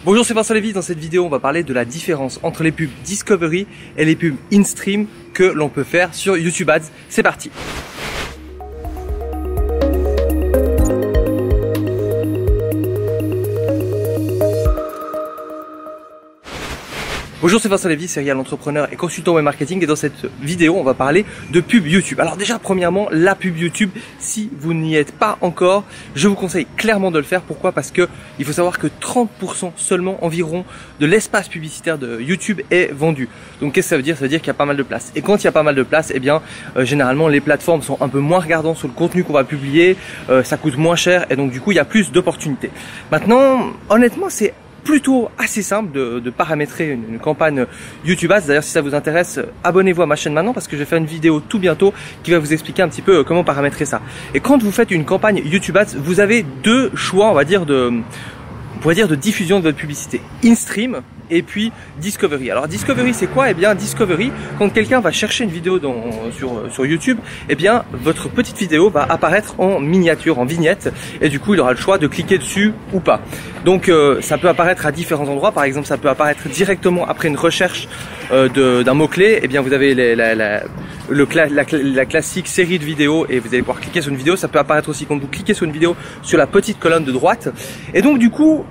Bonjour, c'est Vincent Lévy. Dans cette vidéo, on va parler de la différence entre les pubs Discovery et les pubs InStream que l'on peut faire sur YouTube Ads. C'est parti. Bonjour, c'est Vincent Lévy, serial entrepreneur et consultant web marketing, et dans cette vidéo, on va parler de pub YouTube. Alors déjà, premièrement, la pub YouTube, si vous n'y êtes pas encore, je vous conseille clairement de le faire. Pourquoi? Parce que il faut savoir que 30% seulement environ de l'espace publicitaire de YouTube est vendu. Donc qu'est-ce que ça veut dire? Ça veut dire qu'il y a pas mal de place. Et quand il y a pas mal de place, eh bien, généralement, les plateformes sont un peu moins regardantes sur le contenu qu'on va publier, ça coûte moins cher, et donc du coup, il y a plus d'opportunités. Maintenant, honnêtement, c'est plutôt assez simple de paramétrer une campagne YouTube Ads. D'ailleurs, si ça vous intéresse, abonnez-vous à ma chaîne maintenant, parce que je vais faire une vidéo tout bientôt qui va vous expliquer un petit peu comment paramétrer ça. Et quand vous faites une campagne YouTube Ads, vous avez deux choix, on va dire, de diffusion de votre publicité: InStream et puis Discovery. Alors Discovery, c'est quoi? Eh bien, Discovery, quand quelqu'un va chercher une vidéo sur YouTube, eh bien votre petite vidéo va apparaître en miniature, en vignette, et du coup il aura le choix de cliquer dessus ou pas. Donc ça peut apparaître à différents endroits. Par exemple, ça peut apparaître directement après une recherche d'un mot-clé. Eh bien, vous avez la classique série de vidéos, et vous allez pouvoir cliquer sur une vidéo. Ça peut apparaître aussi quand vous cliquez sur une vidéo sur la petite colonne de droite. Et donc du coup,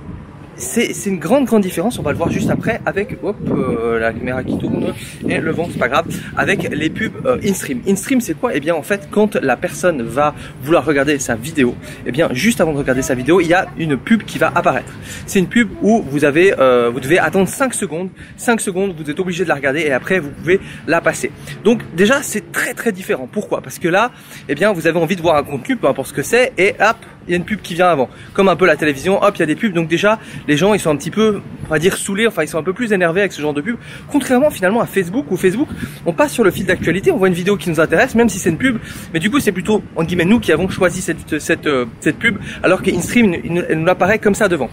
c'est une grande différence. On va le voir juste après avec la caméra qui tourne et le vent, c'est pas grave, avec les pubs InStream. InStream, c'est quoi? Eh bien, en fait, quand la personne va vouloir regarder sa vidéo, eh bien, juste avant de regarder sa vidéo, il y a une pub qui va apparaître. C'est une pub où vous devez attendre 5 secondes. 5 secondes, vous êtes obligé de la regarder, et après vous pouvez la passer. Donc déjà, c'est très différent. Pourquoi? Parce que là, eh bien, vous avez envie de voir un contenu, peu importe ce que c'est, et hop, il y a une pub qui vient avant. Comme un peu la télévision, hop, il y a des pubs. Donc déjà, les gens, ils sont un petit peu, on va dire, saoulés, enfin ils sont un peu plus énervés avec ce genre de pub. Contrairement finalement à Facebook, où Facebook, on passe sur le fil d'actualité, on voit une vidéo qui nous intéresse, même si c'est une pub, mais du coup c'est plutôt, entre guillemets, nous qui avons choisi cette pub, alors que InStream, elle nous apparaît comme ça devant.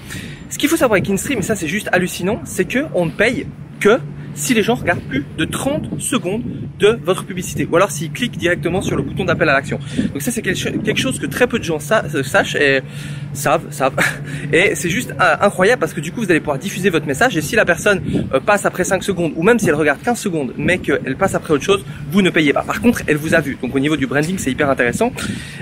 Ce qu'il faut savoir avec InStream, et ça c'est juste hallucinant, c'est que on ne paye que si les gens regardent plus de 30 secondes de votre publicité, ou alors s'ils cliquent directement sur le bouton d'appel à l'action. Donc ça, c'est quelque chose que très peu de gens sachent et savent. Et c'est juste incroyable, parce que du coup, vous allez pouvoir diffuser votre message, et si la personne passe après 5 secondes, ou même si elle regarde 15 secondes, mais qu'elle passe après autre chose, vous ne payez pas. Par contre, elle vous a vu. Donc au niveau du branding, c'est hyper intéressant.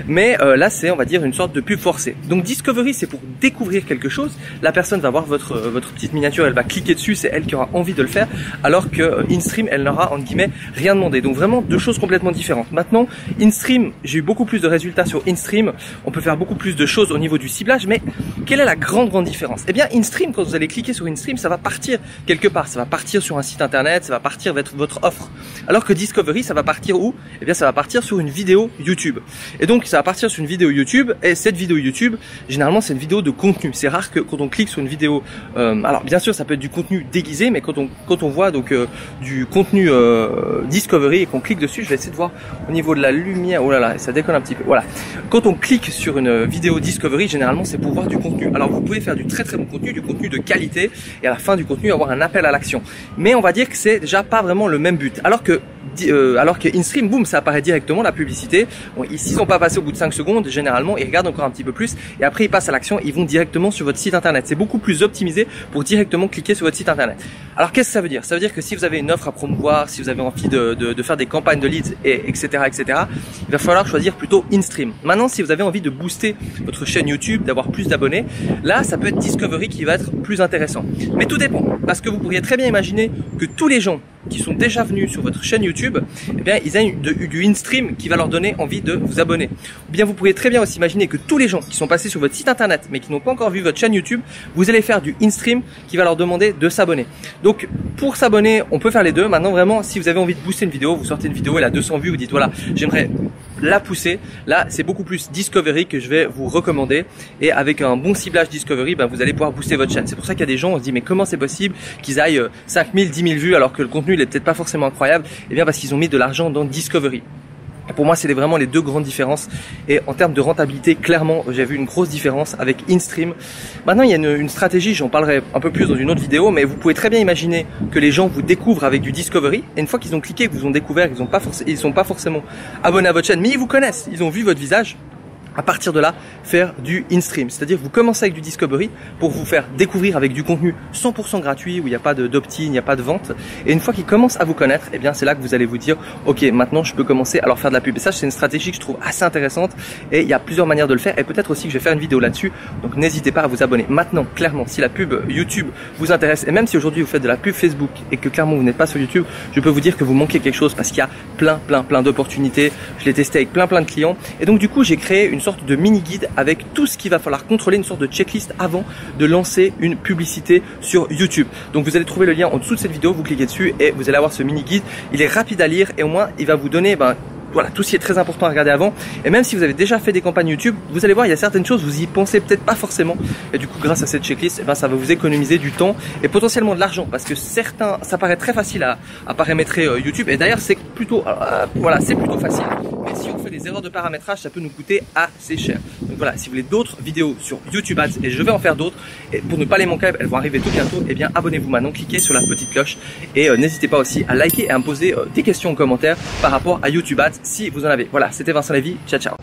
Mais là, c'est, on va dire, une sorte de pub forcée. Donc Discovery, c'est pour découvrir quelque chose. La personne va voir votre petite miniature, elle va cliquer dessus, c'est elle qui aura envie de le faire, alors que InStream, elle n'aura, entre guillemets, rien demandé. Donc vraiment deux choses complètement différentes. Maintenant, InStream, j'ai eu beaucoup plus de résultats sur InStream. On peut faire beaucoup plus de choses au niveau du ciblage, mais quelle est la grande différence? Eh bien, InStream, quand vous allez cliquer sur InStream, ça va partir quelque part. Ça va partir sur un site internet, ça va partir vers votre offre. Alors que Discovery, ça va partir où? Eh bien, ça va partir sur une vidéo YouTube. Et donc, ça va partir sur une vidéo YouTube, et cette vidéo YouTube, généralement, c'est une vidéo de contenu. C'est rare que quand on clique sur une vidéo, alors bien sûr, ça peut être du contenu déguisé, mais quand on voit donc du contenu Discovery et qu'on clique dessus, je vais essayer de voir au niveau de la lumière. Oh là là, ça déconne un petit peu. Voilà. Quand on clique sur une vidéo Discovery, généralement c'est pour voir du contenu. Alors vous pouvez faire du très bon contenu, du contenu de qualité, et à la fin du contenu avoir un appel à l'action. Mais on va dire que c'est déjà pas vraiment le même but. Alors que InStream, boum, ça apparaît directement la publicité. Bon, s'ils sont pas passés au bout de 5 secondes, généralement ils regardent encore un petit peu plus, et après ils passent à l'action, ils vont directement sur votre site internet. C'est beaucoup plus optimisé pour directement cliquer sur votre site internet. Alors qu'est-ce que ça veut dire? Ça veut dire que si vous avez une offre à promouvoir, si vous avez envie de faire des campagnes de leads, etc., il va falloir choisir plutôt InStream. Maintenant, si vous avez envie de booster votre chaîne YouTube, d'avoir plus d'abonnés, là ça peut être Discovery qui va être plus intéressant. Mais tout dépend, parce que vous pourriez très bien imaginer que tous les gens qui sont déjà venus sur votre chaîne YouTube, eh bien, ils aient du InStream qui va leur donner envie de vous abonner. Ou bien vous pourriez très bien aussi imaginer que tous les gens qui sont passés sur votre site internet mais qui n'ont pas encore vu votre chaîne YouTube, vous allez faire du InStream qui va leur demander de s'abonner. Donc pour s'abonner, on peut faire les deux. Maintenant, vraiment, si vous avez envie de booster une vidéo, vous sortez une vidéo, elle a 200 vues, vous dites voilà, j'aimerais la pousser. Là, c'est beaucoup plus Discovery que je vais vous recommander, et avec un bon ciblage Discovery, ben, vous allez pouvoir booster votre chaîne. C'est pour ça qu'il y a des gens, on se dit mais comment c'est possible qu'ils aillent 5000, 10 000 vues alors que le contenu il est peut-être pas forcément incroyable? Eh bien parce qu'ils ont mis de l'argent dans Discovery. Pour moi, c'est vraiment les deux grandes différences. Et en termes de rentabilité, clairement, j'ai vu une grosse différence avec InStream. Maintenant, il y a une stratégie, j'en parlerai un peu plus dans une autre vidéo, mais vous pouvez très bien imaginer que les gens vous découvrent avec du Discovery. Et une fois qu'ils ont cliqué, que vous ont découvert, ils sont pas forcément abonnés à votre chaîne, mais ils vous connaissent, ils ont vu votre visage. à partir de là, faire du in-stream. C'est-à-dire vous commencez avec du discovery pour vous faire découvrir avec du contenu 100% gratuit où il n'y a pas d'opt-in, il n'y a pas de vente. Et une fois qu'ils commencent à vous connaître, eh bien c'est là que vous allez vous dire ok, maintenant je peux commencer à leur faire de la pub. Et ça, c'est une stratégie que je trouve assez intéressante et il y a plusieurs manières de le faire et peut-être aussi que je vais faire une vidéo là-dessus. Donc n'hésitez pas à vous abonner. Maintenant, clairement, si la pub YouTube vous intéresse et même si aujourd'hui vous faites de la pub Facebook et que clairement vous n'êtes pas sur YouTube, je peux vous dire que vous manquez quelque chose parce qu'il y a plein d'opportunités. Je l'ai testé avec plein de clients et donc du coup j'ai créé une sorte de mini guide avec tout ce qu'il va falloir contrôler, une sorte de checklist avant de lancer une publicité sur YouTube. Donc vous allez trouver le lien en dessous de cette vidéo, vous cliquez dessus et vous allez avoir ce mini guide. Il est rapide à lire et au moins il va vous donner voilà, tout ce qui est très important à regarder avant. Et même si vous avez déjà fait des campagnes YouTube, vous allez voir, il y a certaines choses, vous y pensez peut-être pas forcément. Et du coup, grâce à cette checklist, ça va vous économiser du temps et potentiellement de l'argent. Parce que certains, ça paraît très facile à paramétrer YouTube. Et d'ailleurs, c'est plutôt, voilà, c'est plutôt facile. Mais si on fait des erreurs de paramétrage, ça peut nous coûter assez cher. Donc voilà, si vous voulez d'autres vidéos sur YouTube Ads, et je vais en faire d'autres, et pour ne pas les manquer, elles vont arriver tout bientôt, et bien abonnez-vous maintenant, cliquez sur la petite cloche. Et n'hésitez pas aussi à liker et à me poser des questions en commentaire par rapport à YouTube Ads si vous en avez. Voilà, c'était Vincent Lévy, ciao ciao.